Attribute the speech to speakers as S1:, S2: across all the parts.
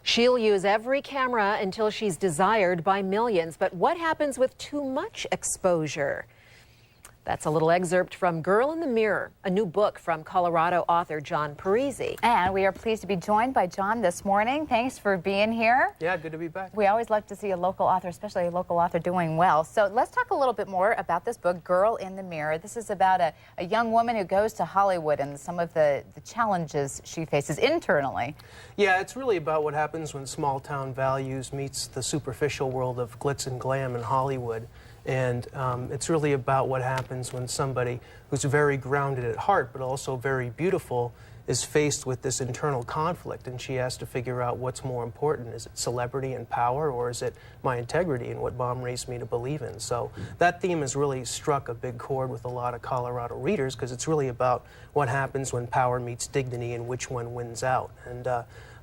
S1: She'll use every camera until she's desired by millions. But what happens with too much exposure? That's a little excerpt from Girl in the Mirror, a new book from Colorado author John Parisi.
S2: And we are pleased to be joined by John this morning. Thanks for being here.
S3: Yeah, good to be back.
S2: We always like to see a local author, especially a local author, doing well. So let's talk a little bit more about this book, Girl in the Mirror. This is about a young woman who goes to Hollywood and some of the challenges she faces internally.
S3: Yeah, it's really about what happens when small town values meets the superficial world of glitz and glam in Hollywood. And it's really about what happens when somebody who's very grounded at heart but also very beautiful is faced with this internal conflict, and she has to figure out what's more important. Is it celebrity and power, or is it my integrity and what Mom raised me to believe in? So that theme has really struck a big chord with a lot of Colorado readers, because it's really about what happens when power meets dignity and which one wins out. And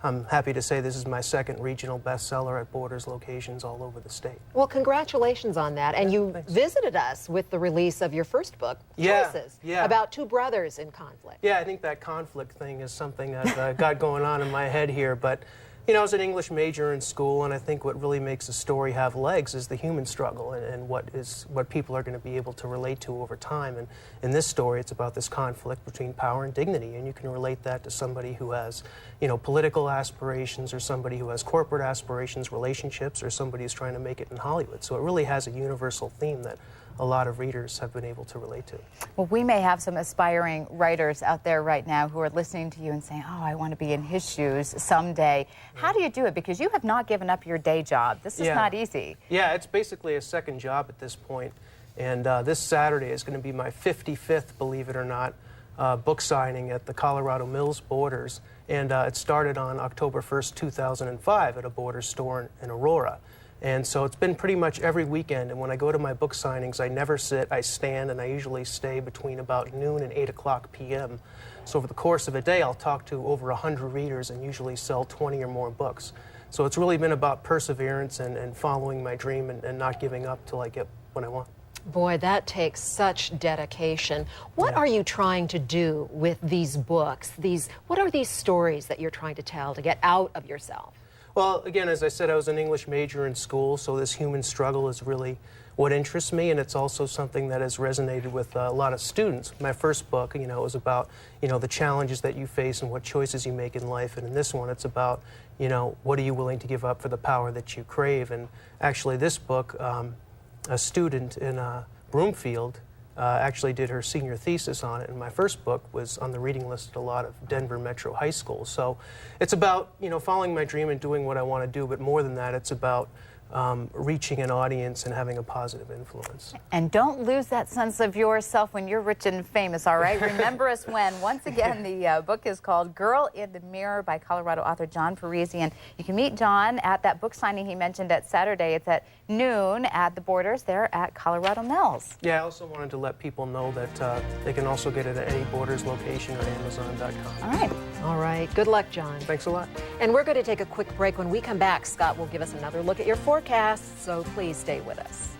S3: I'm happy to say this is my second regional bestseller at Borders locations all over the state.
S1: Well, congratulations on that. And you visited us with the release of your first book, Choices, about two brothers in conflict.
S3: Yeah, I think that conflict thing is something I've got going on in my head here. But, you know, I was an English major in school, and I think what really makes a story have legs is the human struggle and what people are going to be able to relate to over time. And in this story, it's about this conflict between power and dignity, and you can relate that to somebody who has, you know, political aspirations, or somebody who has corporate aspirations, relationships, or somebody who's trying to make it in Hollywood. So it really has a universal theme that a lot of readers have been able to relate to.
S2: Well, we may have some aspiring writers out there right now who are listening to you and saying, oh, I want to be in his shoes someday. How do you do it? Because you have not given up your day job. This is not easy.
S3: Yeah, it's basically a second job at this point. And this Saturday is going to be my 55th, believe it or not, book signing at the Colorado Mills Borders. And it started on October 1st, 2005 at a Borders store in Aurora. And so it's been pretty much every weekend, and when I go to my book signings, I never sit, I stand, and I usually stay between about noon and 8 o'clock p.m. So over the course of a day, I'll talk to over 100 readers and usually sell 20 or more books. So it's really been about perseverance and following my dream and not giving up till I get what I want.
S1: Boy, that takes such dedication. What are you trying to do with these books? What are these stories that you're trying to tell to get out of yourself?
S3: Well, again, as I said, I was an English major in school, so this human struggle is really what interests me, and it's also something that has resonated with a lot of students. My first book, you know, was about, you know, the challenges that you face and what choices you make in life, and in this one, it's about, you know, what are you willing to give up for the power that you crave? And actually, this book, a student in Broomfield actually did her senior thesis on it, and my first book was on the reading list at a lot of Denver Metro high schools. So it's about, you know, following my dream and doing what I want to do, but more than that, it's about reaching an audience and having a positive influence.
S2: And don't lose that sense of yourself when you're rich and famous, all right? Remember us when. Once again, the book is called Girl in the Mirror by Colorado author John Parisi. And you can meet John at that book signing he mentioned at Saturday. It's at noon at the Borders there at Colorado Mills.
S3: Yeah, I also wanted to let people know that they can also get it at any Borders location or Amazon.com.
S2: All right.
S1: All right. Good luck, John.
S3: Thanks a lot.
S1: And we're going to take a quick break. When we come back, Scott will give us another look at your forecast, so please stay with us.